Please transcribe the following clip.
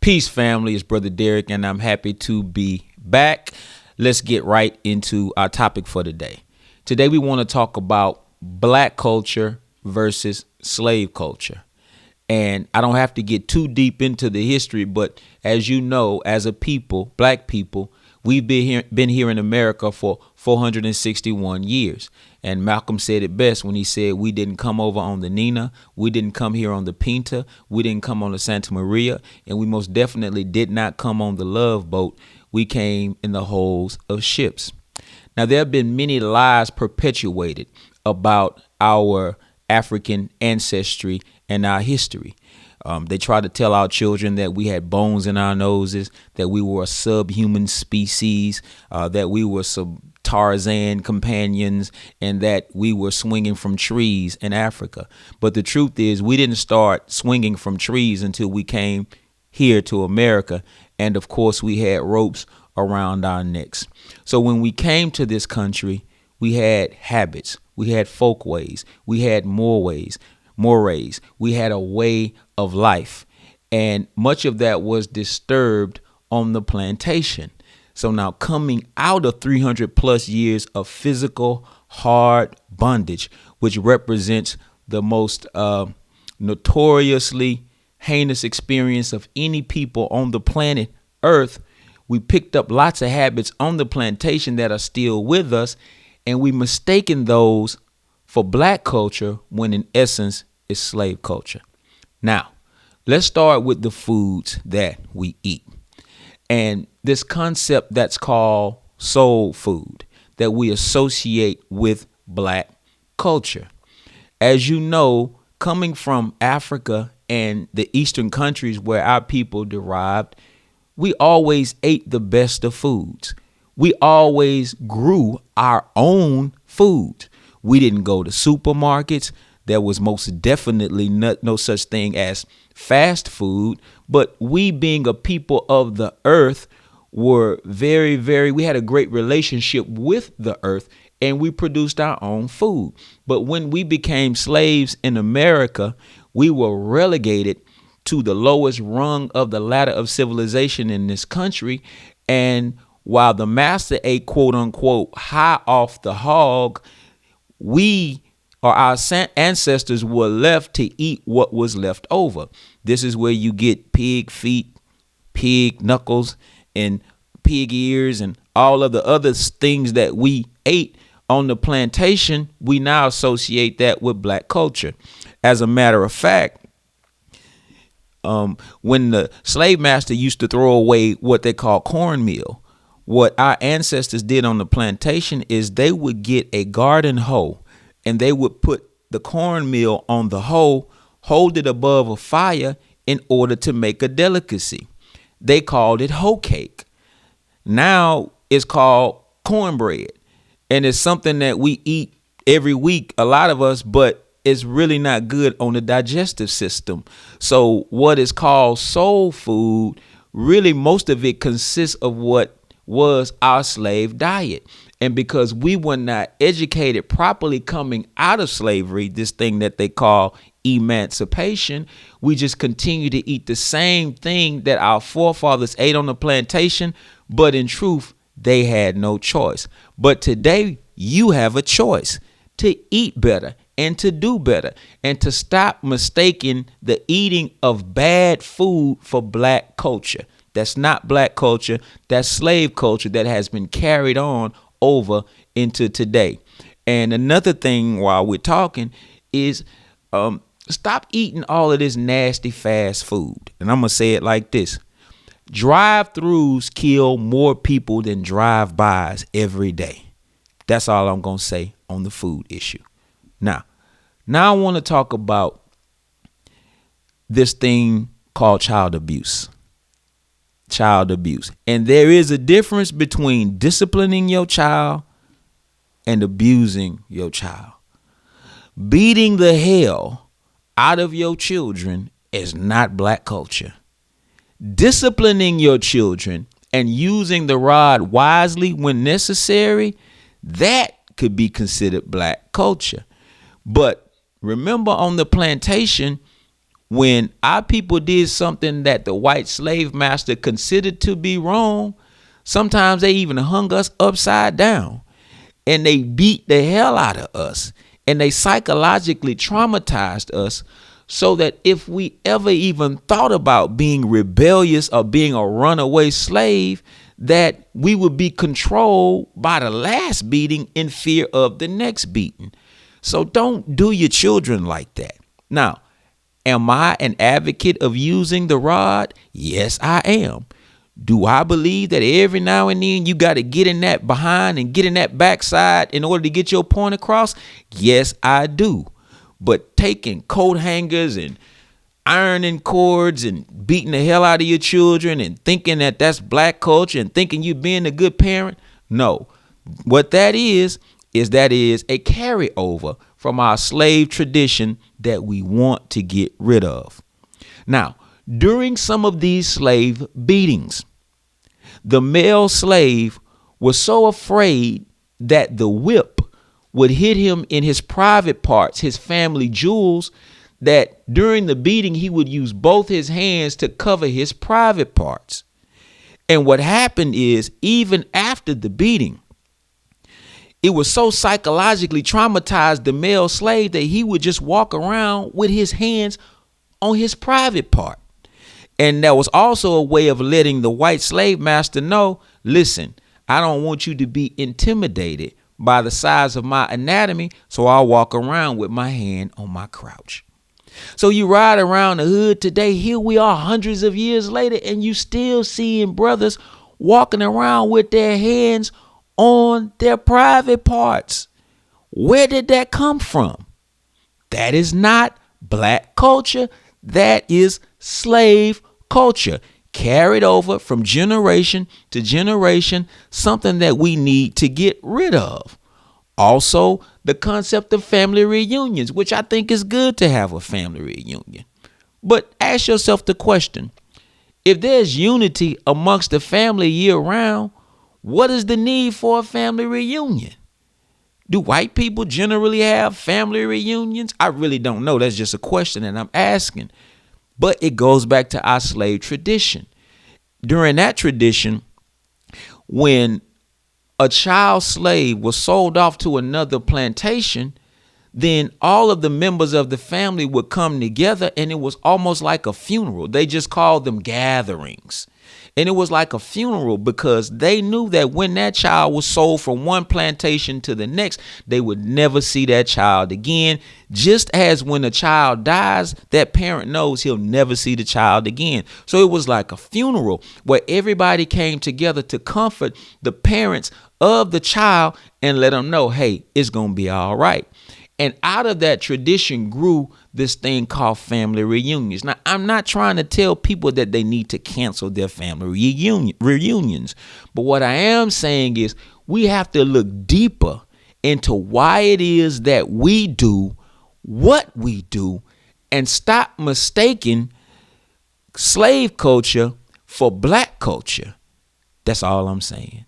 Peace, family. It's Brother Deric, and I'm happy to be back. Let's get right into our topic for today. Today, we want to talk about black culture versus slave culture. And I don't have to get too deep into the history, but as you know, as a people, black people, we've been here in America for 461 years. And Malcolm said it best when he said we didn't come over on the Nina, we didn't come here on the Pinta, we didn't come on the Santa Maria, and we most definitely did not come on the Love Boat. We came in the holds of ships. Now, there have been many lies perpetuated about our African ancestry and our history. They try to tell our children that we had bones in our noses, that we were a subhuman species, that we were some Tarzan companions, and that we were swinging from trees in Africa. But the truth is, we didn't start swinging from trees until we came here to America. And of course, we had ropes around our necks. So when we came to this country, we had habits, we had folkways, we had mores, we had a way of life. And much of that was disturbed on the plantation. So now, coming out of 300 plus years of physical hard bondage, which represents the most notoriously heinous experience of any people on the planet Earth, we picked up lots of habits on the plantation that are still with us, and we mistaken those for black culture when in essence it's slave culture. Now, let's start with the foods that we eat. And this concept that's called soul food that we associate with black culture. As you know, coming from Africa and the Eastern countries where our people derived, we always ate the best of foods. We always grew our own food. We didn't go to supermarkets. There was most definitely no such thing as fast food, but we being a people of the earth were we had a great relationship with the earth, and we produced our own food. But when we became slaves in America, we were relegated to the lowest rung of the ladder of civilization in this country. And while the master ate, quote unquote, high off the hog, we or our ancestors were left to eat what was left over. This is where you get pig feet, pig knuckles, and pig ears, and all of the other things that we ate on the plantation. We now associate that with black culture. As a matter of fact, when the slave master used to throw away what they call cornmeal, what our ancestors did on the plantation is they would get a garden hoe, and they would put the cornmeal on the hoe, hold it above a fire in order to make a delicacy. They called it hoe cake. Now it's called cornbread. And it's something that we eat every week, a lot of us, but it's really not good on the digestive system. So what is called soul food, really most of it consists of what was our slave diet. And because we were not educated properly coming out of slavery, this thing that they call emancipation, we just continue to eat the same thing that our forefathers ate on the plantation. But in truth, they had no choice. But today, you have a choice to eat better and to do better and to stop mistaking the eating of bad food for black culture. That's not black culture. That's slave culture that has been carried on over into today. And another thing while we're talking is stop eating all of this nasty fast food. And I'm going to say it like this. Drive-throughs kill more people than drive-bys every day. That's all I'm going to say on the food issue. Now I want to talk about this thing called child abuse. Child abuse. And there is a difference between disciplining your child and abusing your child. Beating the hell out of your children is not black culture. Disciplining your children and using the rod wisely when necessary, that could be considered black culture. But remember, on the plantation, When our people did something that the white slave master considered to be wrong, sometimes they even hung us upside down and they beat the hell out of us and they psychologically traumatized us, so that if we ever even thought about being rebellious or being a runaway slave, that we would be controlled by the last beating in fear of the next beating. So don't do your children like that. Now, am I an advocate of using the rod? Yes, I am. Do I believe that every now and then you got to get in that behind and get in that backside in order to get your point across? Yes, I do. But taking coat hangers and ironing cords and beating the hell out of your children and thinking that that's black culture and thinking you being a good parent? No. What that is a carryover from our slave tradition that we want to get rid of. Now, during some of these slave beatings, the male slave was so afraid that the whip would hit him in his private parts, his family jewels, that during the beating he would use both his hands to cover his private parts. And what happened is, even after the beating, it was so psychologically traumatized the male slave that he would just walk around with his hands on his private part. And that was also a way of letting the white slave master know, listen, I don't want you to be intimidated by the size of my anatomy, so I'll walk around with my hand on my crouch. So you ride around the hood today, here we are hundreds of years later, and you still seeing brothers walking around with their hands on their private parts. Where did that come from? That is not black culture. That is slave culture, carried over from generation to generation, something that we need to get rid of. Also, the concept of family reunions, which I think is good to have a family reunion. But ask yourself the question, if there's unity amongst the family year round, what is the need for a family reunion? Do white people generally have family reunions? I really don't know. That's just a question that I'm asking. But it goes back to our slave tradition. During that tradition, when a child slave was sold off to another plantation, then all of the members of the family would come together, and it was almost like a funeral. They just called them gatherings. And it was like a funeral because they knew that when that child was sold from one plantation to the next, they would never see that child again. Just as when a child dies, that parent knows he'll never see the child again. So it was like a funeral where everybody came together to comfort the parents of the child and let them know, hey, it's going to be all right. And out of that tradition grew this thing called family reunions. Now, I'm not trying to tell people that they need to cancel their family reunions. But what I am saying is we have to look deeper into why it is that we do what we do and stop mistaking slave culture for black culture. That's all I'm saying.